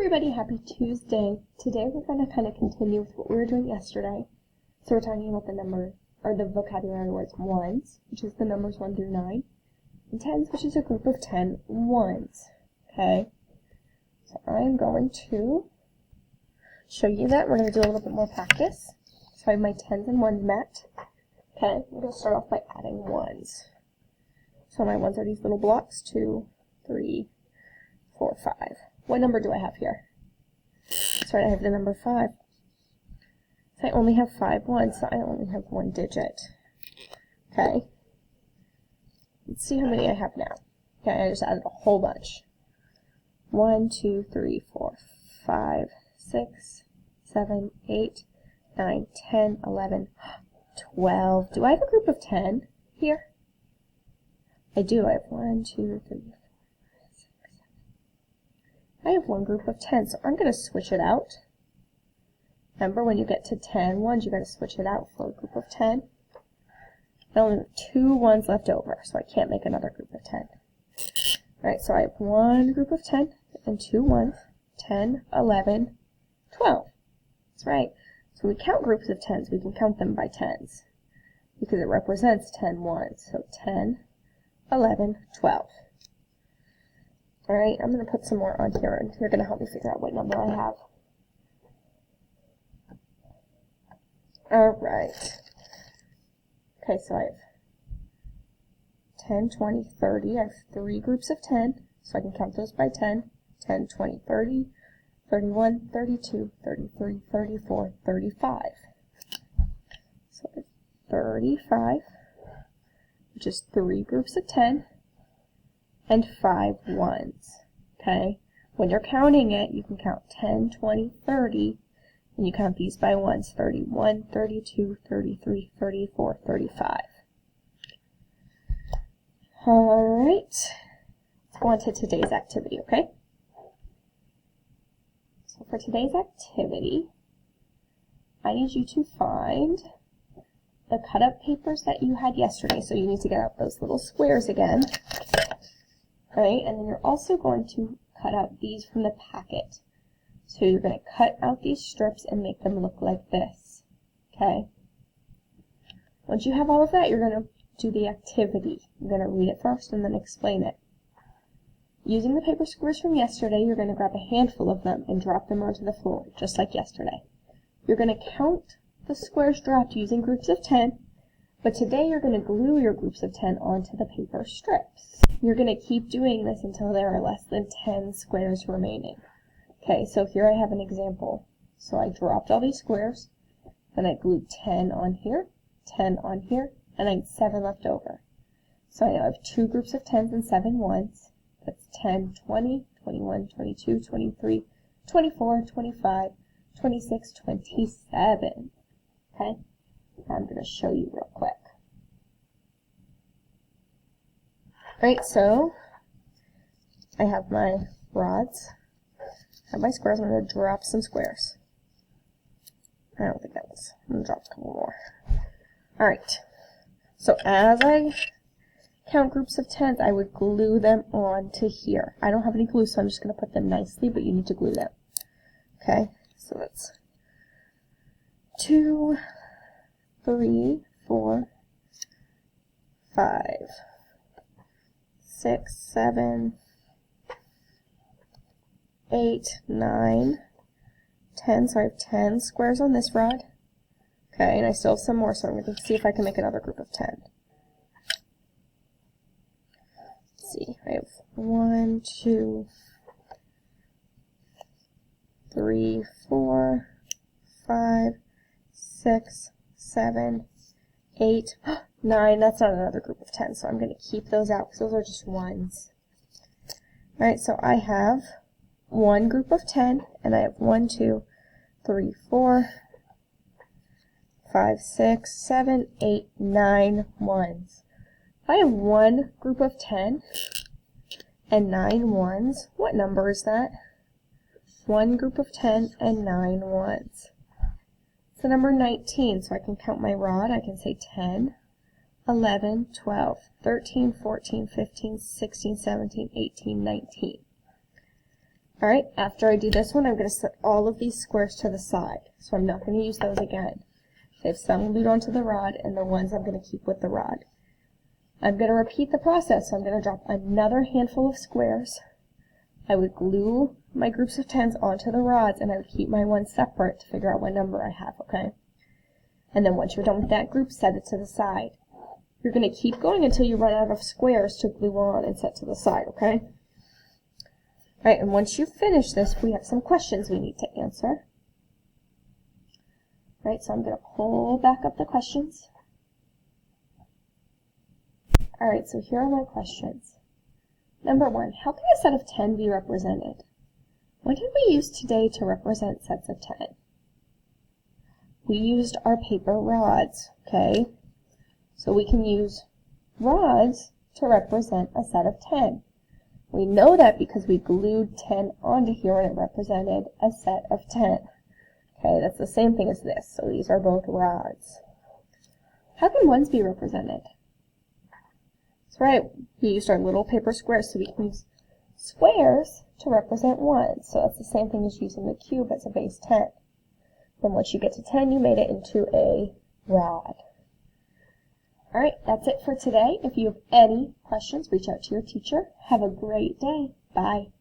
everybody, happy Tuesday. Today we're going to kind of continue with what we were doing yesterday. So we're talking about the number, or the vocabulary words, ones, which is the numbers 1 through 9, and tens, which is a group of 10 ones. Okay, so I'm going to show you that. We're going to do a little bit more practice. So I have my tens and ones met. Okay, I'm going to start off by adding ones. So my ones are these little blocks, 2, 3, 4, 5. What number do I have here? That's right, I have the number 5. So I only have 5 ones, so I only have one digit. Okay. Let's see how many I have now. Okay, I just added a whole bunch. 1, 2, 3, 4, 5, 6, 7, 8, 9, 10, 11, 12. Do I have a group of 10 here? I do. I have 1, 2, 3, 4. I have one group of 10, so I'm going to switch it out. Remember, when you get to 10 ones, you got to switch it out for a group of 10. I only have 2 ones left over, so I can't make another group of 10. Alright, so I have one group of 10 and 2 ones, 10, 11, 12. That's right. So when we count groups of 10s, we can count them by 10s, because it represents 10 ones. So 10, 11, 12. Alright, I'm going to put some more on here, and you're going to help me figure out what number I have. Alright. Okay, so I have 10, 20, 30. I have 3 groups of 10, so I can count those by 10. 10, 20, 30, 31, 32, 33, 34, 35. So I have 35, which is 3 groups of 10. And 5 ones. Okay? When you're counting it, you can count 10, 20, 30, and you count these by ones, 31, 32, 33, 34, 35. Alright, let's go on to today's activity, okay? So for today's activity, I need you to find the cut-up papers that you had yesterday. So you need to get out those little squares again. Right, and then you're also going to cut out these from the packet. So you're going to cut out these strips and make them look like this. Okay? Once you have all of that, you're going to do the activity. I'm going to read it first and then explain it. Using the paper squares from yesterday, you're going to grab a handful of them and drop them onto the floor, just like yesterday. You're going to count the squares dropped using groups of 10, but today you're going to glue your groups of 10 onto the paper strips. You're going to keep doing this until there are less than 10 squares remaining. Okay, so here I have an example. So I dropped all these squares, then I glued 10 on here, 10 on here, and I had 7 left over. So I now have 2 groups of 10s and 7 ones. That's 10, 20, 21, 22, 23, 24, 25, 26, 27. Okay? I'm going to show you real quick. Alright, so I have my rods, I have my squares. I'm going to drop some squares. I don't think that was. I'm going to drop a couple more. Alright, so as I count groups of 10s, I would glue them onto here. I don't have any glue, so I'm just going to put them nicely, but you need to glue them. Okay, so that's 2, 3, 4, 5, 6, 7, 8, 9, 10. So I have 10 squares on this rod. Okay, and I still have some more, so I'm going to see if I can make another group of 10. Let's see, I have 1, 2, 3, 4, 5, 6, 7, 8, 9. That's not another group of 10, so I'm going to keep those out because those are just ones. Alright, so I have one group of 10, and I have 1, 2, 3, 4, 5, 6, 7, 8, 9 ones. If I have one group of 10 and 9 ones, what number is that? One group of 10 and 9 ones. It's the number 19, so I can count my rod. I can say 10, 11, 12, 13, 14, 15, 16, 17, 18, 19. Alright, after I do this one, I'm going to set all of these squares to the side. So I'm not going to use those again. They have some glued onto the rod, and the ones I'm going to keep with the rod. I'm going to repeat the process, so I'm going to drop another handful of squares. I would glue my groups of 10s onto the rods, and I would keep my ones separate to figure out what number I have, okay? And then once you're done with that group, set it to the side. You're going to keep going until you run out of squares to glue on and set to the side, okay? Alright, and once you finish this, we have some questions we need to answer. Alright, so I'm going to pull back up the questions. Alright, so here are my questions. Number 1, how can a set of 10 be represented? What did we use today to represent sets of 10? We used our paper rods, okay? So we can use rods to represent a set of 10. We know that because we glued 10 onto here and it represented a set of 10. Okay, that's the same thing as this, so these are both rods. How can ones be represented? That's right, we used our little paper squares, so we can use squares to represent ones. So that's the same thing as using the cube as a base 10. Then once you get to 10, you made it into a rod. Alright, that's it for today. If you have any questions, reach out to your teacher. Have a great day. Bye.